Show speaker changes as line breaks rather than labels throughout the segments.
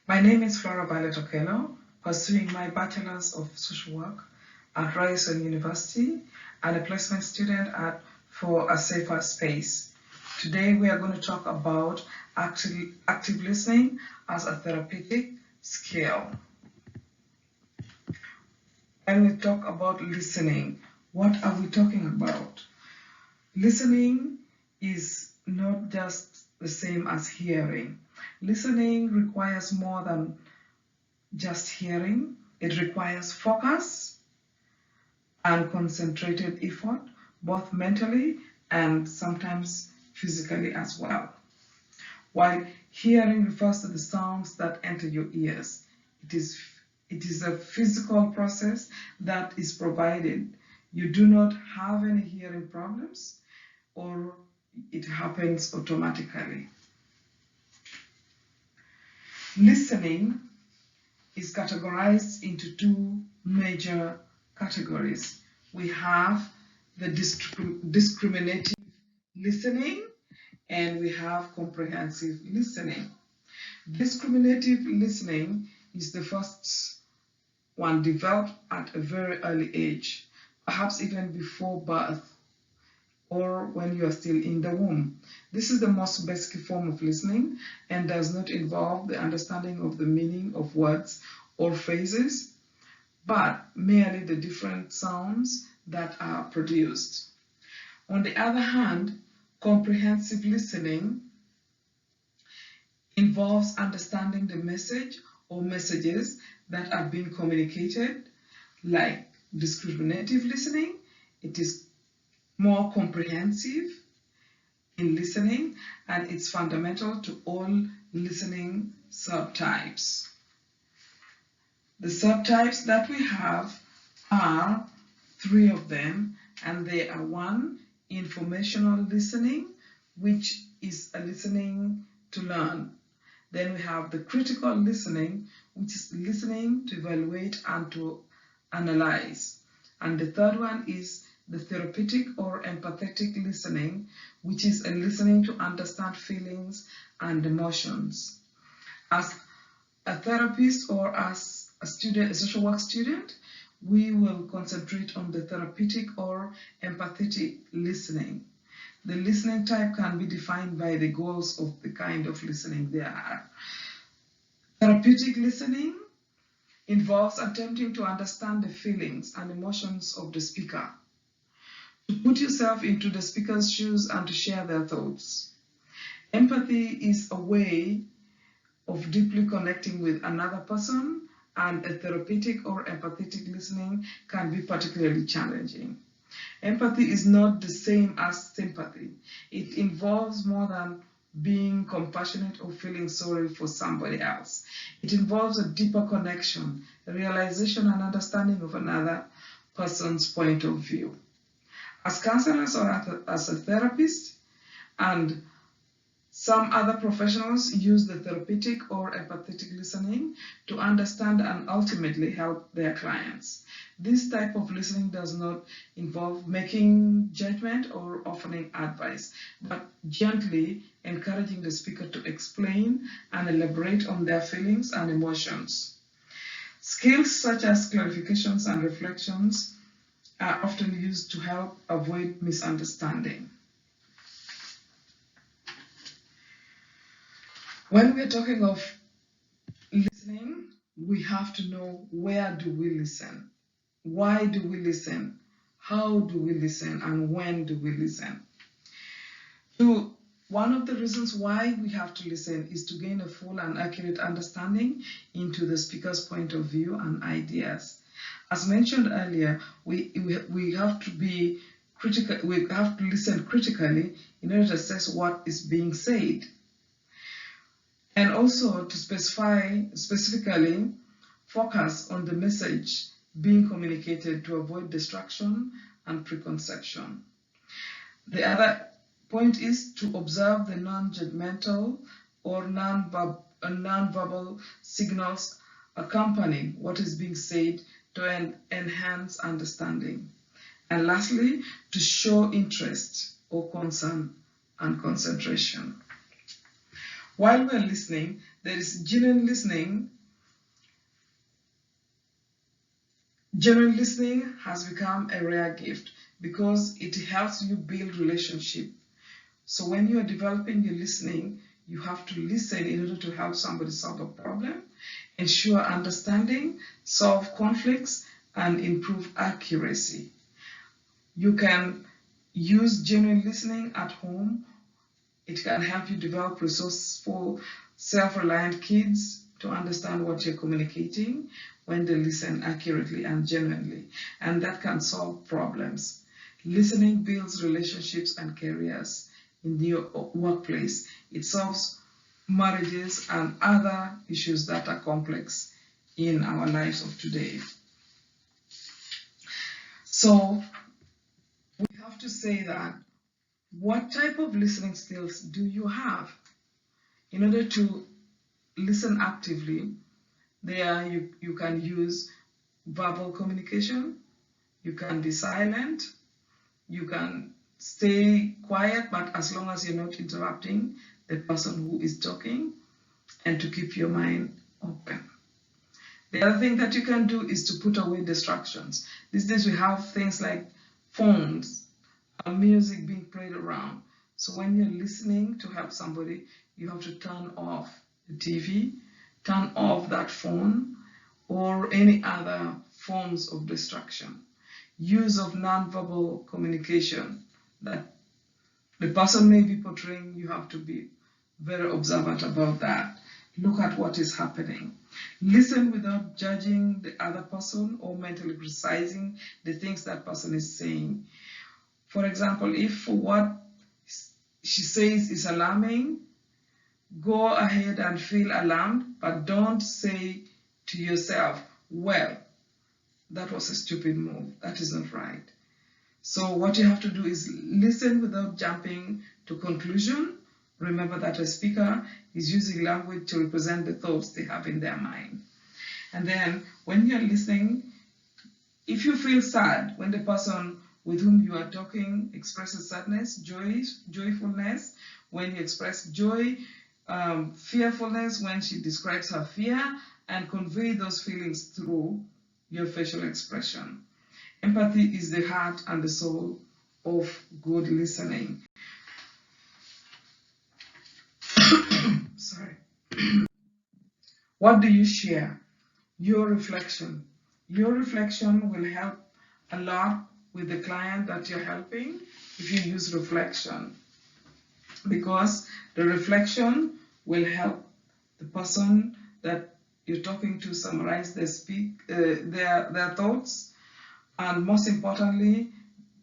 My name is Flora Violet Okello, pursuing my Bachelor's of Social Work at Ryerson University and a placement student at For a Safer Space. Today we are going to talk about active listening as a therapeutic skill. When we talk about listening, what are we talking about? Listening is not just the same as hearing. Listening requires more than just hearing. It requires focus and concentrated effort, both mentally and sometimes physically as well. While hearing refers to the sounds that enter your ears, it is a physical process that is provided. You do not have any hearing problems, or it happens automatically. Listening is categorized into two major categories. We have the discriminative listening and we have comprehensive listening. Discriminative listening is the first one developed at a very early age, perhaps even before birth or when you are still in the womb. This is the most basic form of listening and does not involve the understanding of the meaning of words or phrases, but merely the different sounds that are produced. On the other hand, comprehensive listening involves understanding the message or messages that are being communicated. Like discriminative listening, it is more comprehensive in listening, and it's fundamental to all listening subtypes. The subtypes that we have are three of them, and they are: one, informational listening, which is a listening to learn. Then we have the critical listening, which is listening to evaluate and to analyze. And the third one is the therapeutic or empathetic listening, which is a listening to understand feelings and emotions. As a therapist or as a social work student, we will concentrate on the therapeutic or empathetic listening. The listening type can be defined by the goals of the kind of listening there are. Therapeutic listening involves attempting to understand the feelings and emotions of the speaker, to put yourself into the speaker's shoes and to share their thoughts. Empathy is a way of deeply connecting with another person, and a therapeutic or empathetic listening can be particularly challenging. Empathy is not the same as sympathy. It involves more than being compassionate or feeling sorry for somebody else. It involves a deeper connection, a realization and understanding of another person's point of view. As counselors or as a therapist, and some other professionals use the therapeutic or empathetic listening to understand and ultimately help their clients. This type of listening does not involve making judgment or offering advice, but gently encouraging the speaker to explain and elaborate on their feelings and emotions. Skills such as clarifications and reflections are often used to help avoid misunderstanding. When we're talking of listening, we have to know, where do we listen? Why do we listen? How do we listen? And when do we listen? One of the reasons why we have to listen is to gain a full and accurate understanding into the speaker's point of view and ideas. As mentioned earlier, we have to be critical. We have to listen critically in order to assess what is being said, and also to specifically focus on the message being communicated to avoid distraction and preconception. The other point is to observe the non-judgmental or non-verbal signals accompanying what is being said to enhance understanding. And lastly, to show interest or concern and concentration. While we're listening, there is genuine listening. Genuine listening has become a rare gift because it helps you build relationship. So when you are developing your listening, you have to listen in order to help somebody solve a problem, ensure understanding, solve conflicts, and improve accuracy. You can use genuine listening at home. It can help you develop resourceful, self-reliant kids to understand what you're communicating when they listen accurately and genuinely, and that can solve problems. Listening builds relationships and careers in your workplace. It solves marriages and other issues that are complex in our lives of today. So we have to say that, what type of listening skills do you have? In order to listen actively, you can use verbal communication, you can be silent, you can stay quiet, but as long as you're not interrupting the person who is talking, and to keep your mind open. The other thing that you can do is to put away distractions. These days we have things like phones and music being played around. So when you're listening to help somebody, you have to turn off the TV, turn off that phone, or any other forms of distraction. Use of nonverbal communication that the person may be portraying, you have to be very observant about that. Look at what is happening. Listen without judging the other person or mentally criticizing the things that person is saying. For example, if what she says is alarming, go ahead and feel alarmed, but don't say to yourself, well, that was a stupid move. That is not right. So what you have to do is listen without jumping to conclusion. Remember that a speaker is using language to represent the thoughts they have in their mind. And then when you're listening, if you feel sad when the person with whom you are talking expresses sadness, joyfulness, when you express joy, fearfulness when she describes her fear, and convey those feelings through your facial expression. Empathy is the heart and the soul of good listening. Sorry. What do you share? Your reflection. Your reflection will help a lot with the client that you're helping if you use reflection, because the reflection will help the person that you're talking to summarize their thoughts, and most importantly,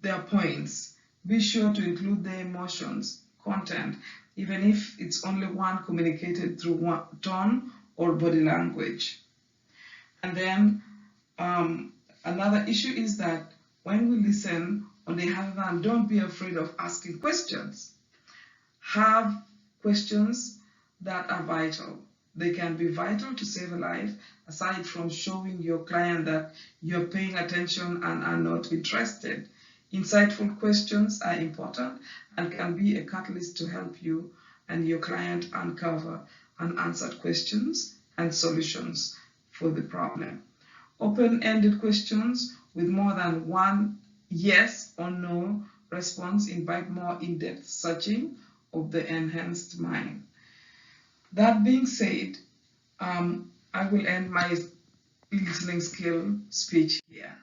their points. Be sure to include their emotions, content, even if it's only one communicated through one tone or body language. And then another issue is that when we listen, on the other hand, don't be afraid of asking questions. Have questions that are vital. They can be vital to save a life, aside from showing your client that you're paying attention and are not interested. Insightful questions are important and can be a catalyst to help you and your client uncover unanswered questions and solutions for the problem. Open-ended questions with more than one yes or no response invite more in-depth searching of the enhanced mind. That being said, I will end my listening skill speech here.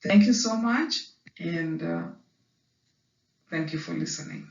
Thank you so much, and thank you for listening.